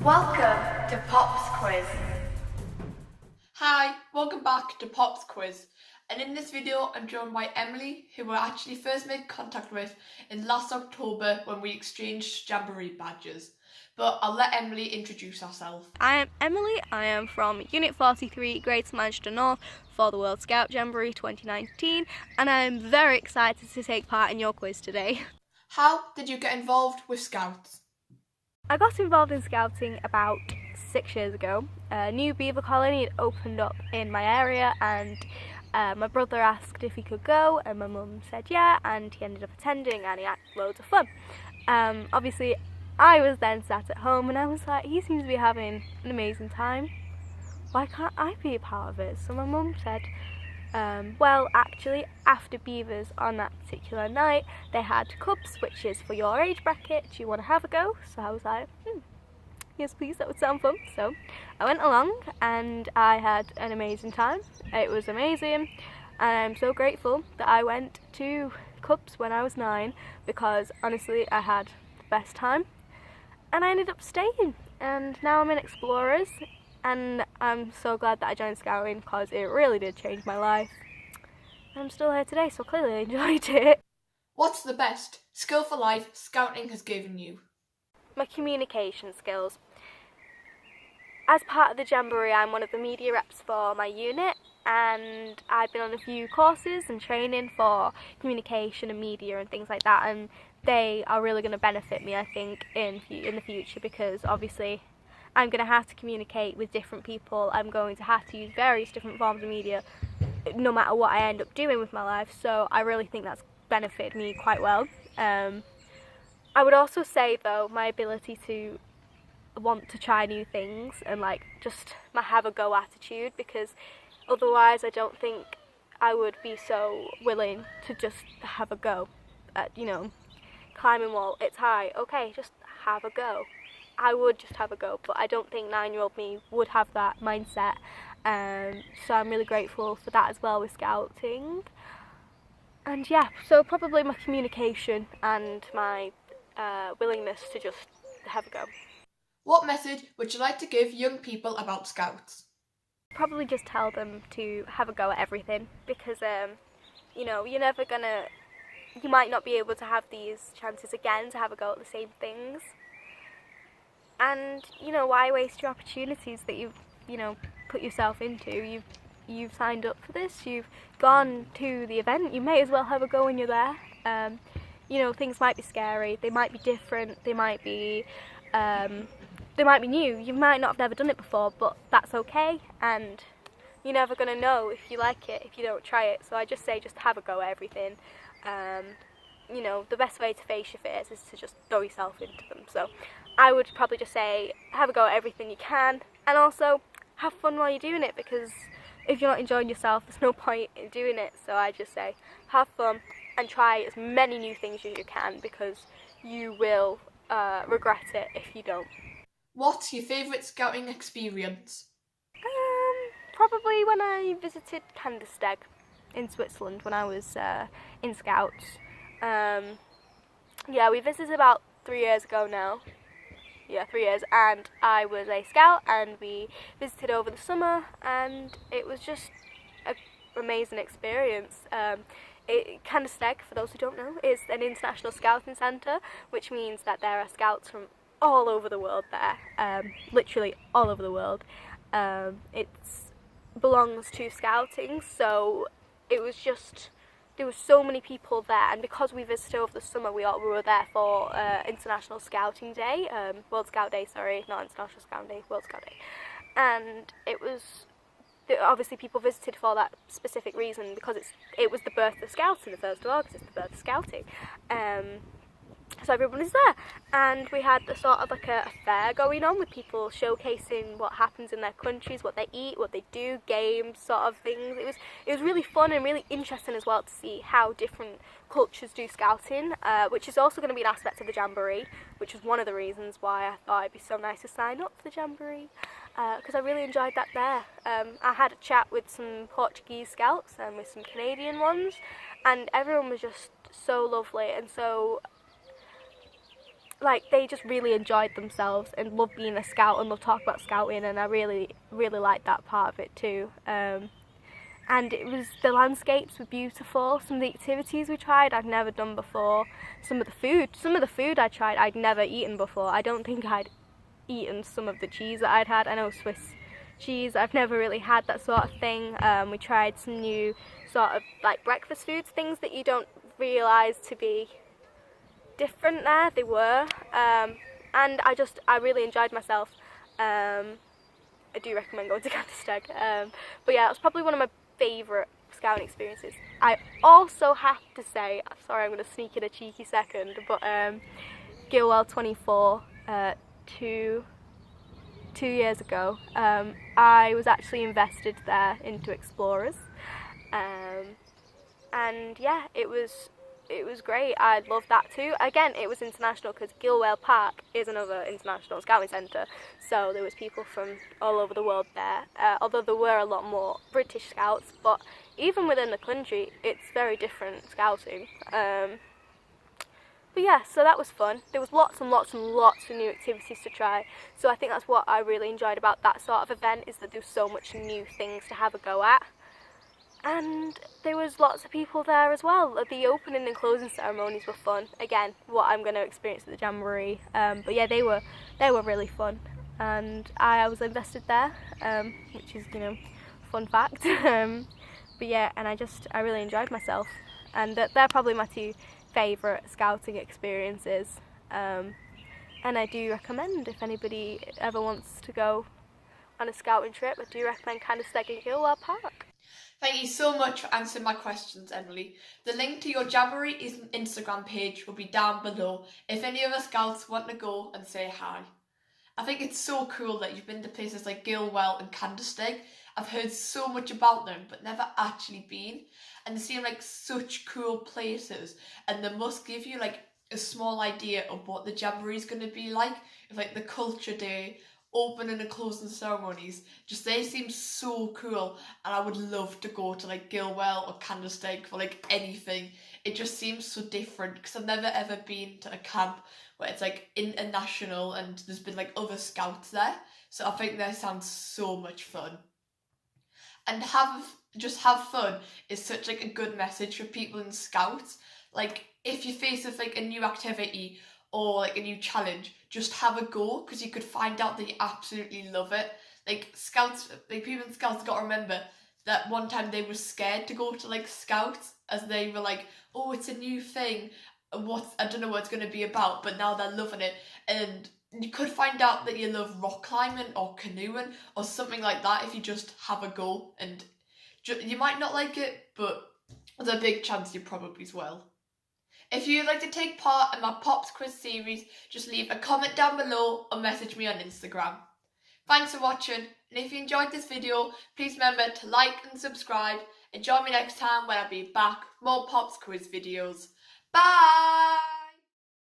Welcome to Pop's Quiz. Hi, welcome back to Pop's Quiz. And in this video, I'm joined by Emily, who I actually first made contact with in last October when we exchanged Jamboree badges. But I'll let Emily introduce herself. I am Emily. I am from Unit 43, Greater Manchester North for the World Scout Jamboree 2019, and I am very excited to take part in your quiz today. How did you get involved with Scouts? I got involved in scouting about 6 years ago. A new beaver colony had opened up in my area, and my brother asked if he could go, and my mum said yeah, and he ended up attending, and he had loads of fun. Obviously, I was then sat at home, and I was like, he seems to be having an amazing time. Why can't I be a part of it? So my mum said, well, actually, after beavers on that particular night, they had cubs, which is for your age bracket. Do you want to have a go? So I was like, yes, please, that would sound fun. So I went along, and I had an amazing time. It was amazing, and I'm so grateful that I went to cubs when I was 9, because honestly, I had the best time, and I ended up staying, and now I'm in Explorers. And I'm so glad that I joined Scouting, because it really did change my life. And I'm still here today, so clearly I enjoyed it. What's the best skill for life Scouting has given you? My communication skills. As part of the Jamboree, I'm one of the media reps for my unit, and I've been on a few courses and training for communication and media and things like that, and they are really going to benefit me, I think, in the future, because obviously I'm going to have to communicate with different people. I'm going to have to use various different forms of media no matter what I end up doing with my life, so I really think that's benefited me quite well. I would also say, though, my ability to want to try new things and just my have a go attitude, because otherwise I don't think I would be so willing to just have a go at, climbing wall. It's high, okay, just have a go. I would just have a go, but I don't think 9-year-old me would have that mindset. So I'm really grateful for that as well with Scouting. And yeah, so probably my communication and my willingness to just have a go. What message would you like to give young people about Scouts? Probably just tell them to have a go at everything, because you're never gonna, you might not be able to have these chances again to have a go at the same things. And why waste your opportunities that you've put yourself into? You've signed up for this, you've gone to the event, you may as well have a go when you're there. Things might be scary, they might be different, they might be new, you might not have never done it before, but that's okay, and you're never going to know if you like it if you don't try it. So I just say, just have a go at everything. The best way to face your fears is to just throw yourself into them. So I would probably just say, have a go at everything you can, and also have fun while you're doing it, because if you're not enjoying yourself, there's no point in doing it. So I just say, have fun and try as many new things as you can, because you will regret it if you don't. What's your favourite Scouting experience? Probably when I visited Kandersteg in Switzerland when I was in Scouts. We visited about 3 years ago now. 3 years, and I was a scout, and we visited over the summer, and it was just an amazing experience. Kandersteg, for those who don't know, is an international scouting centre, which means that there are scouts from all over the world there, literally all over the world. It belongs to Scouting, so there were so many people there, and because we visited over the summer, we were there for International Scouting Day, World Scout Day, sorry, not International Scouting Day, World Scout Day, and obviously people visited for that specific reason, because it was the birth of Scouting, the 1st of August, it's the birth of Scouting. So everyone is there, and we had a sort of a fair going on with people showcasing what happens in their countries, what they eat, what they do, games, sort of things. It was really fun and really interesting as well to see how different cultures do scouting, which is also going to be an aspect of the Jamboree, which was one of the reasons why I thought it'd be so nice to sign up for the Jamboree, because I really enjoyed that there. I had a chat with some Portuguese scouts and with some Canadian ones, and everyone was just so lovely and so like, they just really enjoyed themselves and loved being a scout and loved talking about scouting, and I really, really liked that part of it too. And it was, the landscapes were beautiful. Some of the activities we tried I'd never done before. Some of the food I tried I'd never eaten before. I don't think I'd eaten some of the cheese that I'd had. I know Swiss cheese, I've never really had that sort of thing. We tried some new sort of like breakfast foods, things that you don't realise to be different there. They were, and I really enjoyed myself. I do recommend going to Cantisteg. But yeah, it was probably one of my favourite scouting experiences. I also have to say, sorry, I'm going to sneak in a cheeky second, but Gilwell 24, 2 years ago, I was actually invested there into Explorers, and yeah, it was great. I loved that too. Again, it was international because Gilwell Park is another international scouting centre, so there was people from all over the world there, although there were a lot more British scouts, but even within the country it's very different scouting. But yeah, so that was fun. There was lots and lots and lots of new activities to try, so I think that's what I really enjoyed about that sort of event, is that there's so much new things to have a go at. And there was lots of people there as well. The opening and closing ceremonies were fun. Again, what I'm going to experience at the Jamboree. But yeah, they were really fun, and I was invested there, which is, fun fact. But yeah, and I really enjoyed myself, and they're probably my two favourite scouting experiences. And I do recommend, if anybody ever wants to go on a scouting trip, I do recommend Cantisteg and Gilwell Park. Thank you so much for answering my questions, Emily. The link to your Jamboree Instagram page will be down below if any other scouts want to go and say hi. I think it's so cool that you've been to places like Gilwell and Cantisteg. I've heard so much about them but never actually been, and they seem like such cool places, and they must give you like a small idea of what the Jamboree is going to be like, with like the culture day, opening and closing ceremonies. Just they seem so cool, and I would love to go to like Gilwell or Cantisteg for like anything. It just seems so different because I've never ever been to a camp where it's like international and there's been like other scouts there, so I think that sounds so much fun. And have fun is such like a good message for people in scouts. Like, if you're faced with like a new activity or like a new challenge, just have a go, because you could find out that you absolutely love it. Like scouts, like people in scouts got to remember that one time they were scared to go to like scouts, as they were like, oh, it's a new thing, I don't know what it's going to be about, but now they're loving it. And you could find out that you love rock climbing or canoeing or something like that if you just have a go, and you might not like it, but there's a big chance you probably will. If you'd like to take part in my Pops quiz series, just leave a comment down below or message me on Instagram. Thanks for watching, and if you enjoyed this video, please remember to like and subscribe, and join me next time when I'll be back with more Pops quiz videos. Bye!